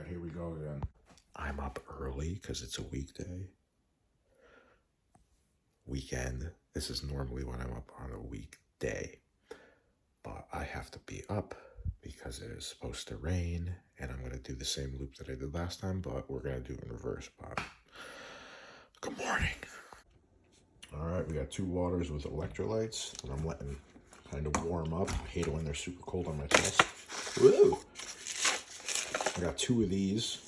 here we go again. I'm up early because it's a weekend. This is normally when I'm up on a weekday. But I have to be up because it is supposed to rain. And I'm going to do the same loop that I did last time, but we're going to do it in reverse. But good morning. All right, we got 2 waters with electrolytes. And I'm letting kind of warm up. I hate it when they're super cold on my chest. Woo! I got 2 of these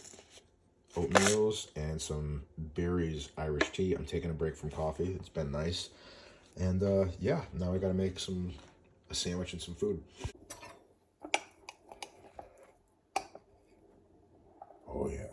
oatmeals and some berries Irish tea. I'm taking a break from coffee. It's been nice. And yeah, now I gotta make a sandwich and some food. Oh yeah.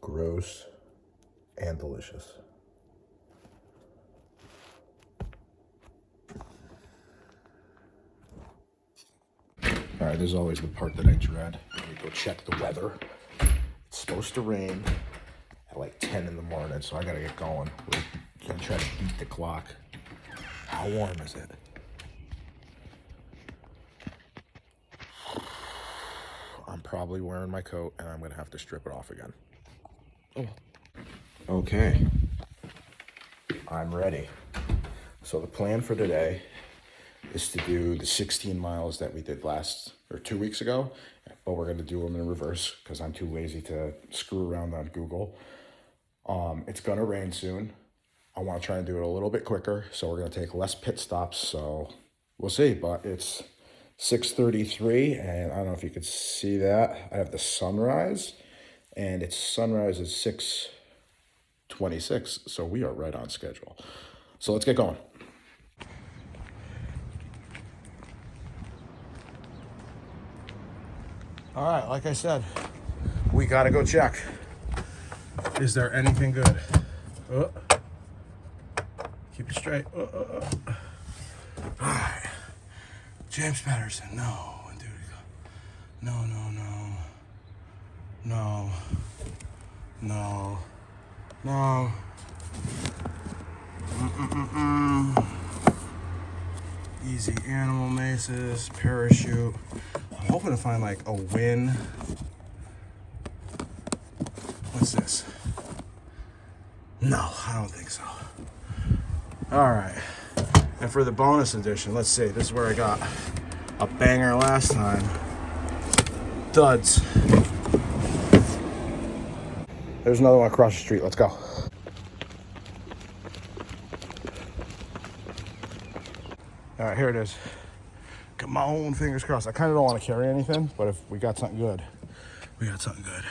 Gross and delicious. All right, there's always the part that I dread. Let me go check the weather. It's supposed to rain at like 10 in the morning, so I gotta get going. We're gonna try to beat the clock. How warm is it? I'm probably wearing my coat and I'm gonna have to strip it off again. Oh. Okay, I'm ready. So the plan for today is to do the 16 miles that we did 2 weeks ago, but we're gonna do them in reverse because I'm too lazy to screw around on Google. It's gonna rain soon. I wanna try and do it a little bit quicker, so we're gonna take less pit stops, so we'll see, but it's 6:33, and I don't know if you could see that. I have the sunrise, and it's sunrise at 6:26, so we are right on schedule. So let's get going. All right, like I said, we gotta go check. Is there anything good? Keep it straight. All right. James Patterson, no. Dude, no. Easy animal maces, parachute. I'm hoping to find like a win. What's this? No, I don't think so. All right. And for the bonus edition, let's see. This is where I got a banger last time. Duds. There's another one across the street. Let's go. All right, here it is. Come on, fingers crossed. I kind of don't want to carry anything, but if we got something good, we got something good.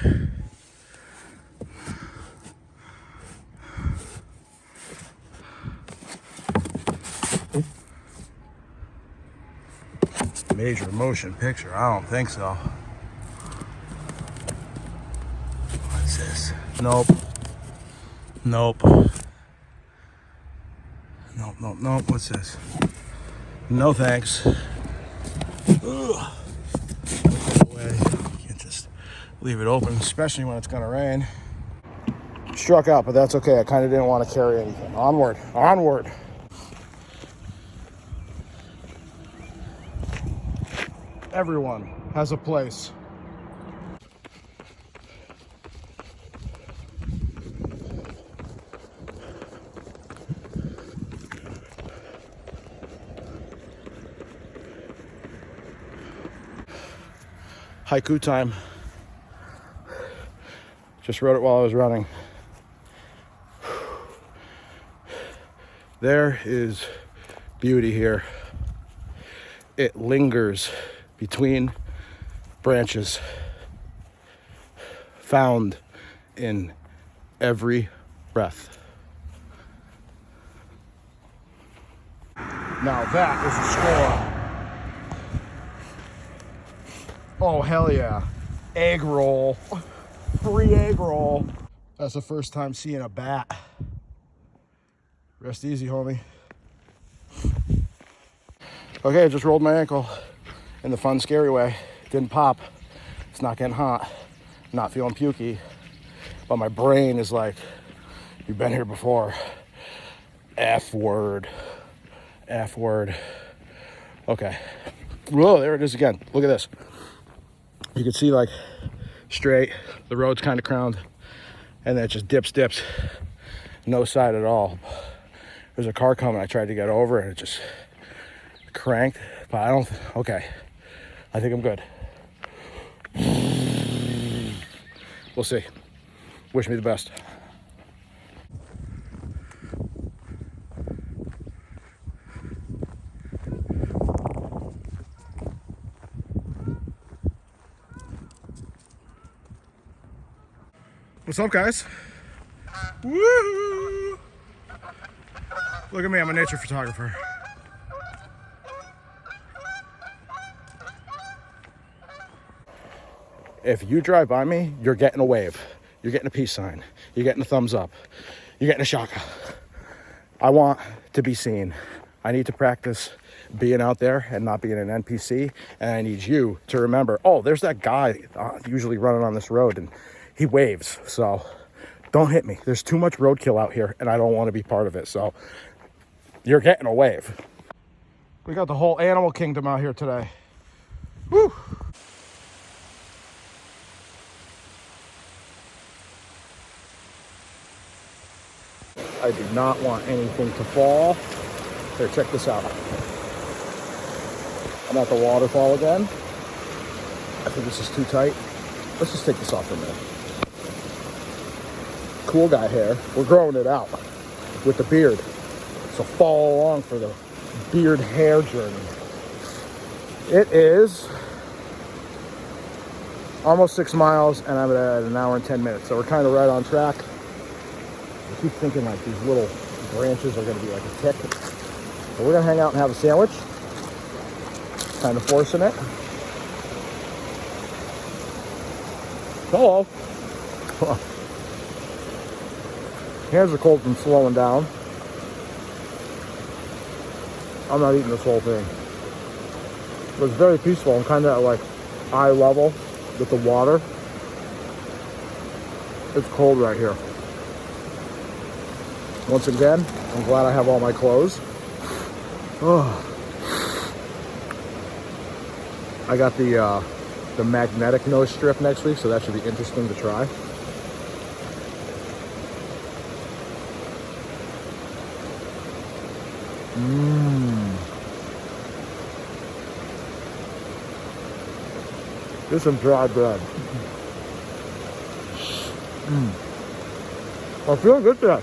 Major motion picture. I don't think so. What's this? Nope. What's this? No thanks. Ugh. You can't just leave it open, especially when it's gonna rain. Struck out, but that's okay. I kind of didn't want to carry anything. Onward. Everyone has a place. Haiku time. Just wrote it while I was running. There is beauty here. It lingers between branches, found in every breath. Now that is a score. Oh, hell yeah. Egg roll. Free egg roll. That's the first time seeing a bat. Rest easy, homie. Okay, I just rolled my ankle in the fun, scary way. Didn't pop. It's not getting hot. Not feeling pukey. But my brain is like, you've been here before. F word. F word. Okay. Whoa, there it is again. Look at this. You can see like straight. The road's kind of crowned. And then it just dips. No side at all. There's a car coming. I tried to get over and it just cranked. But I don't. Okay. I think I'm good. We'll see. Wish me the best. What's up, guys? Woo! Look at me, I'm a nature photographer. If you drive by me, you're getting a wave. You're getting a peace sign. You're getting a thumbs up. You're getting a shaka. I want to be seen. I need to practice being out there and not being an NPC. And I need you to remember, oh, there's that guy usually running on this road and he waves. So don't hit me. There's too much roadkill out here and I don't want to be part of it. So you're getting a wave. We got the whole animal kingdom out here today. Woo! I do not want anything to fall. Here, check this out. I'm at the waterfall again. I think this is too tight. Let's just take this off for a minute. Cool guy hair. We're growing it out with the beard. So follow along for the beard hair journey. It is almost 6 miles and I'm at an hour and 10 minutes. So we're kind of right on track. I keep thinking like these little branches are going to be like a tick. So we're going to hang out and have a sandwich. Kind of forcing it. Hello. Hands are cold from slowing down. I'm not eating this whole thing. It was very peaceful. I'm kind of at like eye level with the water. It's cold right here. Once again, I'm glad I have all my clothes. Oh. I got the magnetic nose strip next week, so that should be interesting to try. There's some dry bread. I'm feeling good today.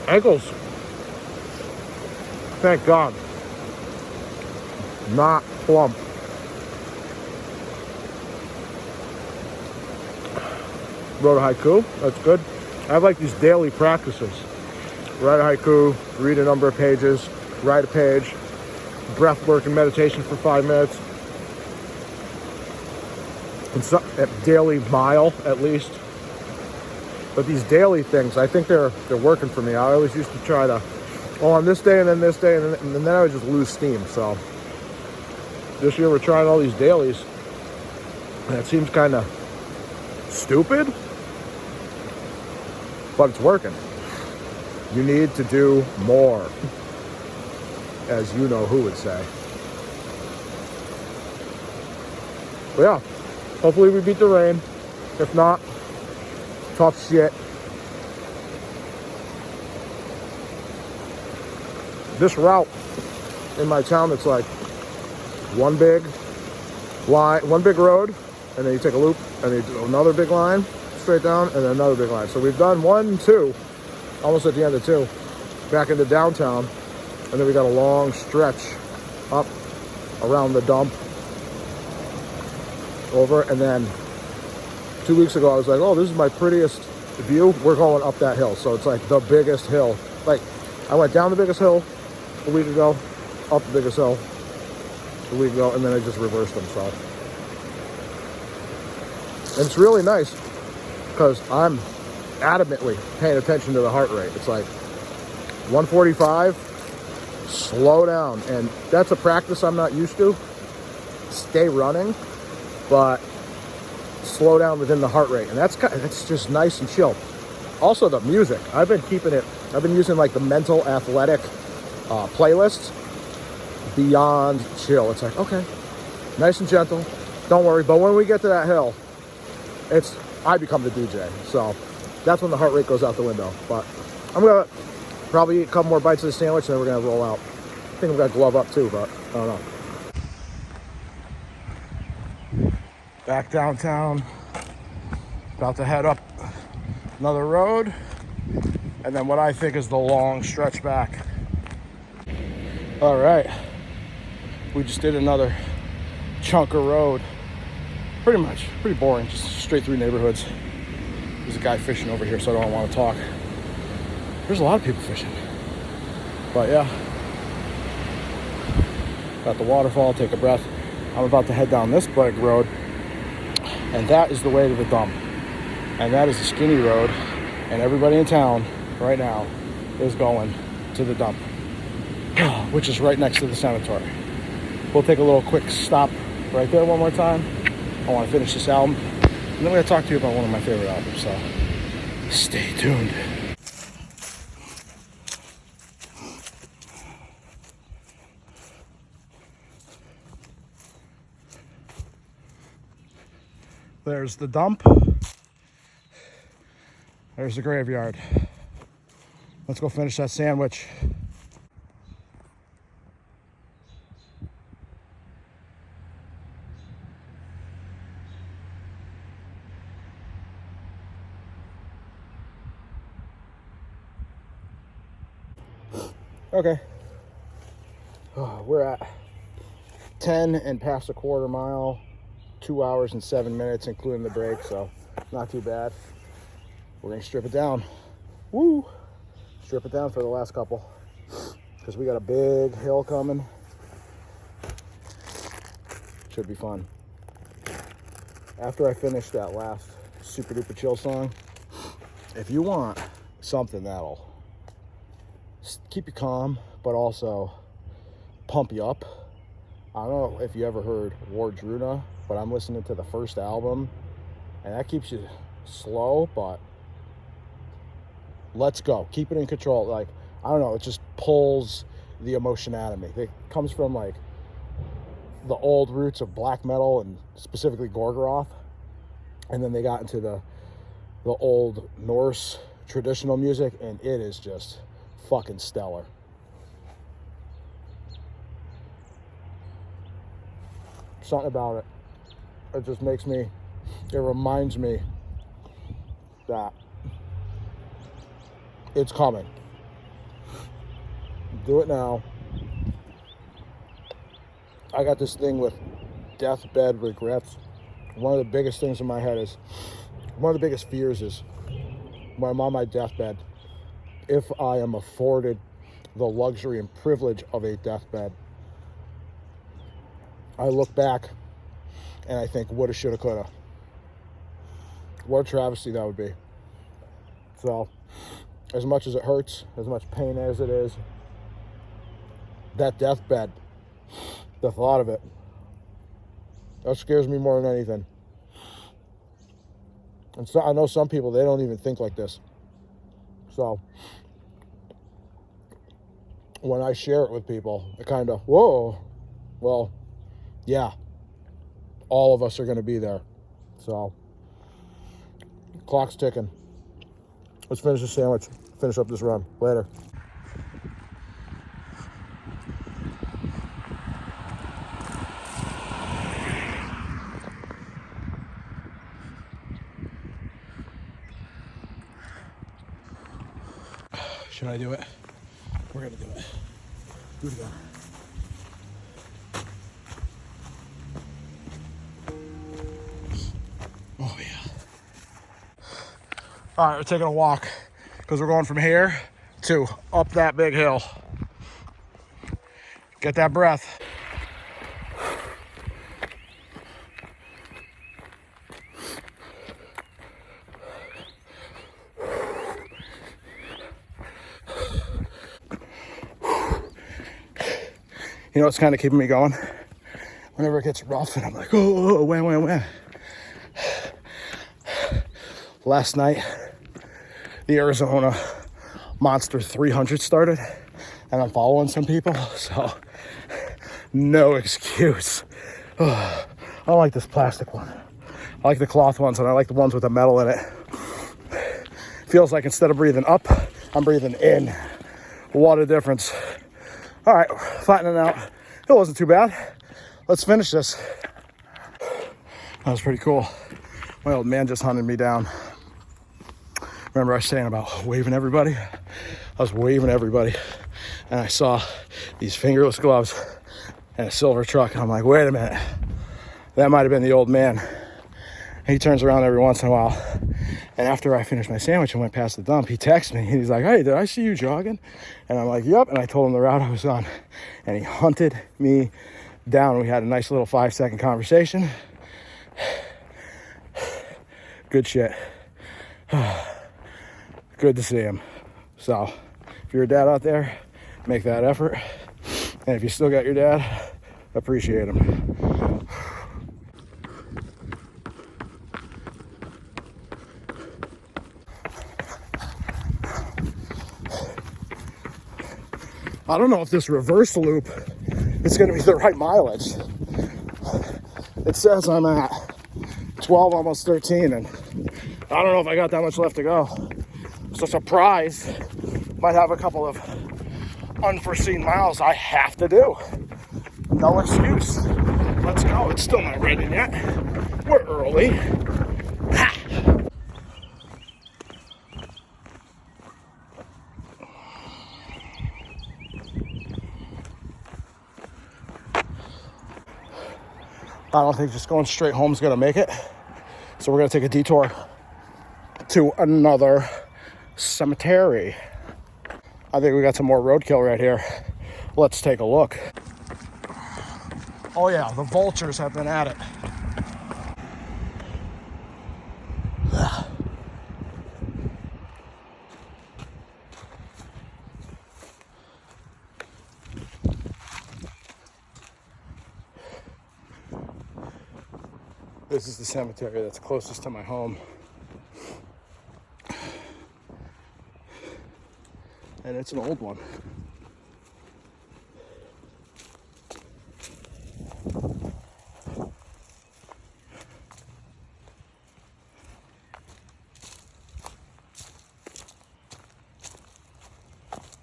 Ankles, thank God, not plump. Wrote a haiku, that's good. I have like these daily practices. Write a haiku, read a number of pages, write a page, breath work and meditation for 5 minutes. And so, a daily mile at least. But these daily things, I think they're working for me. I always used to try to, on this day and then this day, and then I would just lose steam. So this year we're trying all these dailies, and it seems kind of stupid, but it's working. You need to do more, as you know who would say. But yeah, hopefully we beat the rain. If not, tough shit. This route in my town, it's like one big line, one big road, and then you take a loop, and then you do another big line straight down, and then another big line. So we've done 1, 2, almost at the end of 2, back into downtown, and then we got a long stretch up around the dump, over, and then 2 weeks ago I was like, oh, this is my prettiest view. We're going up that hill, so it's like the biggest hill. Like, I went down the biggest hill a week ago, up the biggest hill, we go, and then I just reverse them. So, and it's really nice because I'm adamantly paying attention to the heart rate. It's like 145, slow down, and that's a practice I'm not used to. Stay running, but slow down within the heart rate, and that's just nice and chill. Also, the music, I've been using like the mental athletic playlist. Beyond chill. It's like, okay, nice and gentle, don't worry. But when we get to that hill, I become the DJ. So that's when the heart rate goes out the window. But I'm gonna probably eat a couple more bites of the sandwich, and then we're gonna roll out. I think I'm gonna glove up too, but I don't know. Back downtown, about to head up another road, and then what I think is the long stretch back. All right, we just did another chunk of road. Pretty boring, just straight through neighborhoods. There's a guy fishing over here, so I don't want to talk. There's a lot of people fishing, but yeah. Got the waterfall, take a breath. I'm about to head down this bike road, and that is the way to the dump. And that is a skinny road, and everybody in town right now is going to the dump, which is right next to the cemetery. We'll take a little quick stop right there one more time. I want to finish this album, and then I'm going to talk to you about one of my favorite albums, so stay tuned. There's the dump. There's the graveyard. Let's go finish that sandwich. Okay. We're at 10 and past a quarter mile, 2 hours and 7 minutes, including the break, so not too bad. We're gonna strip it down. Woo! Strip it down for the last couple, because we got a big hill coming. Should be fun. After I finish that last super duper chill song, if you want something that'll keep you calm, but also pump you up. I don't know if you ever heard Wardruna, but I'm listening to the first album, and that keeps you slow, but let's go. Keep it in control. Like, I don't know, it just pulls the emotion out of me. It comes from like the old roots of black metal and specifically Gorgoroth, and then they got into the old Norse traditional music, and it is just fucking stellar. Something about it just makes me, it reminds me that it's coming. Do it now. I got this thing with deathbed regrets. One of the biggest things in my head is, one of the biggest fears is when I'm on my deathbed, if I am afforded the luxury and privilege of a deathbed, I look back and I think, woulda, shoulda, coulda. What a travesty that would be. So, as much as it hurts, as much pain as it is, that deathbed, the thought of it, that scares me more than anything. And so I know some people, they don't even think like this. So, when I share it with people, it kind of, whoa, well, yeah, all of us are going to be there. So, clock's ticking. Let's finish the sandwich, finish up this run. Later. Should I do it? We're going to do it. Do it again. Oh, yeah. All right, we're taking a walk because we're going from here to up that big hill. Get that breath. You know what's kind of keeping me going? Whenever it gets rough and I'm like, oh, wham. Last night, the Arizona Monster 300 started, and I'm following some people, so no excuse. I don't like this plastic one. I like the cloth ones, and I like the ones with the metal in it. Feels like instead of breathing up, I'm breathing in. What a difference. All right, flattening out. It wasn't too bad. Let's finish this. That was pretty cool. My old man just hunted me down. Remember I was saying about waving everybody? I was waving everybody, and I saw these fingerless gloves and a silver truck, and I'm like, wait a minute. That might have been the old man. He turns around every once in a while, and after I finished my sandwich and went past the dump, he texts me, and he's like, hey, did I see you jogging? And I'm like, yep, and I told him the route I was on, and he hunted me down. We had a nice little 5-second conversation. Good shit. Good to see him. So, if you're a dad out there, make that effort. And if you still got your dad, appreciate him. I don't know if this reverse loop is going to be the right mileage. It says I'm at 12, almost 13, and I don't know if I got that much left to go. It's a surprise. Might have a couple of unforeseen miles I have to do. No excuse. Let's go. It's still not raining yet. We're early. Ha! I don't think just going straight home is going to make it. So we're going to take a detour to another cemetery. I think we got some more roadkill right here. Let's take a look. Oh yeah, the vultures have been at it. This is the cemetery that's closest to my home. And it's an old one.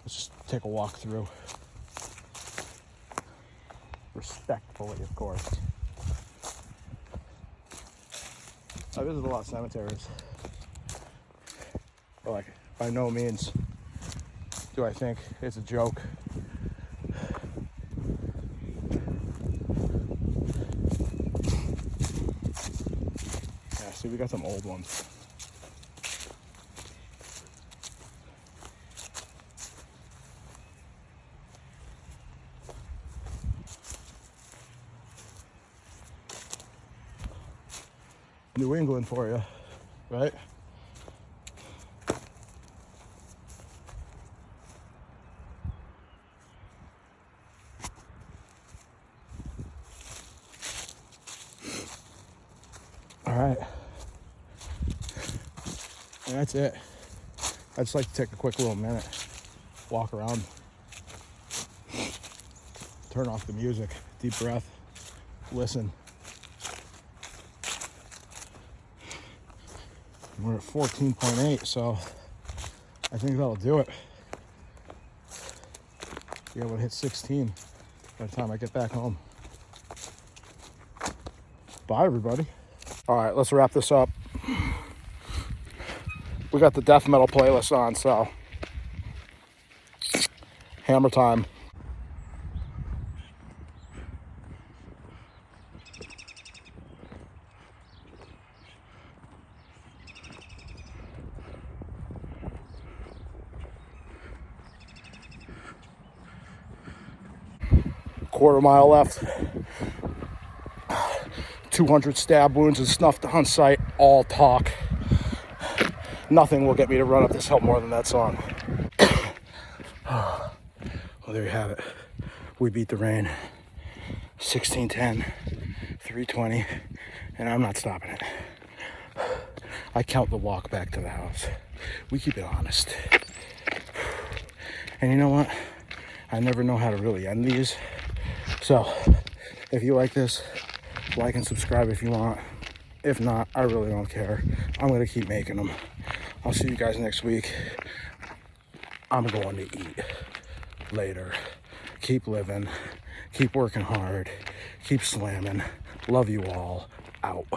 Let's just take a walk through. Respectfully, of course. I visit a lot of cemeteries. But like, by no means do I think it's a joke. Yeah, see, we got some old ones. New England for you, right? All right. And that's it. I'd just like to take a quick little minute, walk around, turn off the music, deep breath, listen. We're at 14.8, so I think that'll do it. Be able to hit 16 by the time I get back home. Bye, everybody. All right, let's wrap this up. We got the death metal playlist on, so hammer time. Quarter mile left. 200 stab wounds and snuffed on sight. All talk. Nothing will get me to run up this hill more than that song. Well, there you have it. We beat the rain. 16:10, 3:20, and I'm not stopping it. I count the walk back to the house. We keep it honest. And you know what? I never know how to really end these. So, if you like this, like and subscribe if you want. If not, I really don't care. I'm going to keep making them. I'll see you guys next week. I'm going to eat later. Keep living. Keep working hard. Keep slamming. Love you all. Out.